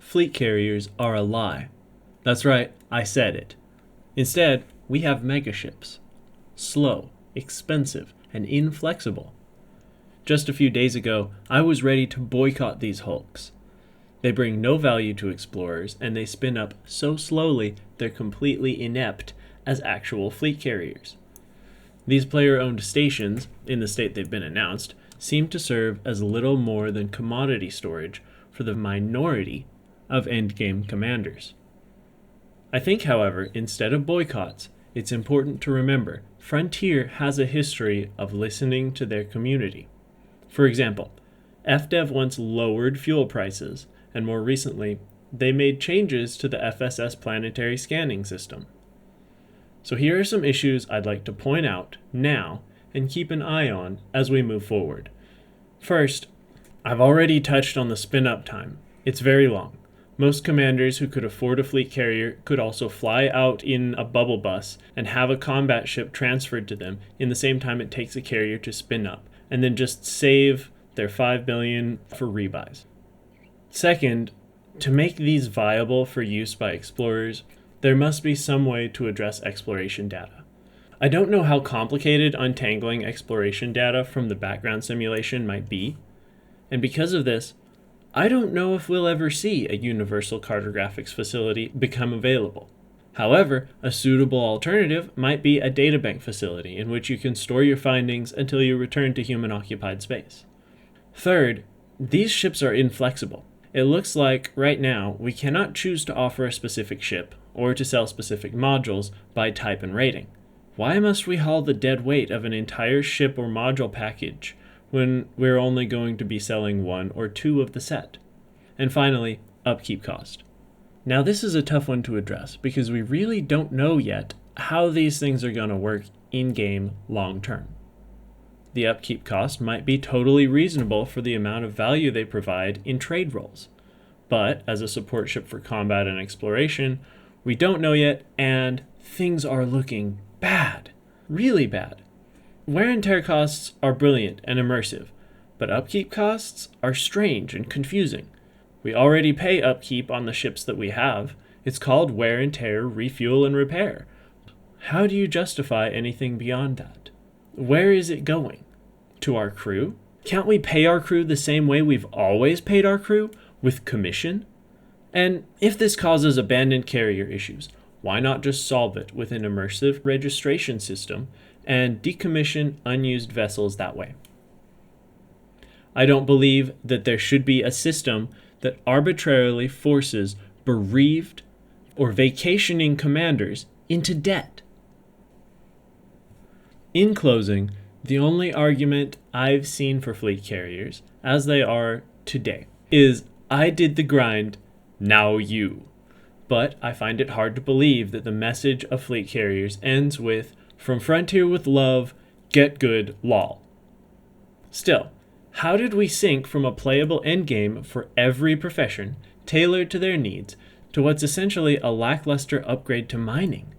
fleet carriers are a lie. That's right, I said it. Instead, we have megaships. Slow, expensive, and inflexible. Just a few days ago, I was ready to boycott these hulks. They bring no value to explorers, and they spin up so slowly they're completely inept as actual fleet carriers. These player-owned stations, in the state they've been announced, seem to serve as little more than commodity storage for the minority of endgame commanders. I think, however, instead of boycotts, it's important to remember Frontier has a history of listening to their community. For example, FDev once lowered fuel prices, and more recently, they made changes to the FSS planetary scanning system. So here are some issues I'd like to point out now and keep an eye on as we move forward. First, I've already touched on the spin-up time. It's very long. Most commanders who could afford a fleet carrier could also fly out in a bubble bus and have a combat ship transferred to them in the same time it takes a carrier to spin up, and then just save their $5 billion for rebuys. Second, to make these viable for use by explorers, there must be some way to address exploration data. I don't know how complicated untangling exploration data from the background simulation might be, and because of this, I don't know if we'll ever see a universal cartographics facility become available. However, a suitable alternative might be a databank facility in which you can store your findings until you return to human-occupied space. Third, these ships are inflexible. It looks like, right now, we cannot choose to offer a specific ship or to sell specific modules by type and rating. Why must we haul the dead weight of an entire ship or module package when we're only going to be selling one or two of the set? And finally, upkeep cost. Now this is a tough one to address because we really don't know yet how these things are going to work in-game long-term. The upkeep cost might be totally reasonable for the amount of value they provide in trade roles, but as a support ship for combat and exploration, we don't know yet, and things are looking bad, really bad. Wear and tear costs are brilliant and immersive, but upkeep costs are strange and confusing. We already pay upkeep on the ships that we have. It's called wear and tear, refuel, and repair. How do you justify anything beyond that? Where is it going? To our crew? Can't we pay our crew the same way we've always paid our crew, with commission? And if this causes abandoned carrier issues, why not just solve it with an immersive registration system and decommission unused vessels that way? I don't believe that there should be a system that arbitrarily forces bereaved or vacationing commanders into debt. In closing, the only argument I've seen for fleet carriers, as they are today, is I did the grind, now you. But I find it hard to believe that the message of fleet carriers ends with, from Frontier with love, get good, lol. Still, how did we sink from a playable endgame for every profession, tailored to their needs, to what's essentially a lackluster upgrade to mining?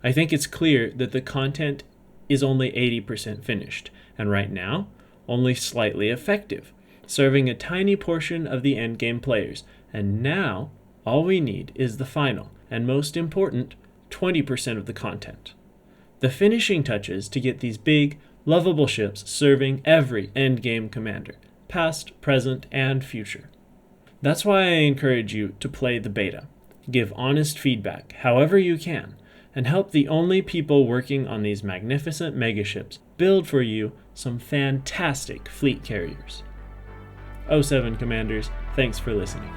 I think it's clear that the content is only 80% finished, and right now, only slightly effective, serving a tiny portion of the endgame players, and now, all we need is the final, and most important, 20% of the content. The finishing touches to get these big, lovable ships serving every endgame commander, past, present, and future. That's why I encourage you to play the beta, give honest feedback however you can, and help the only people working on these magnificent megaships build for you some fantastic fleet carriers. 07 Commanders, thanks for listening.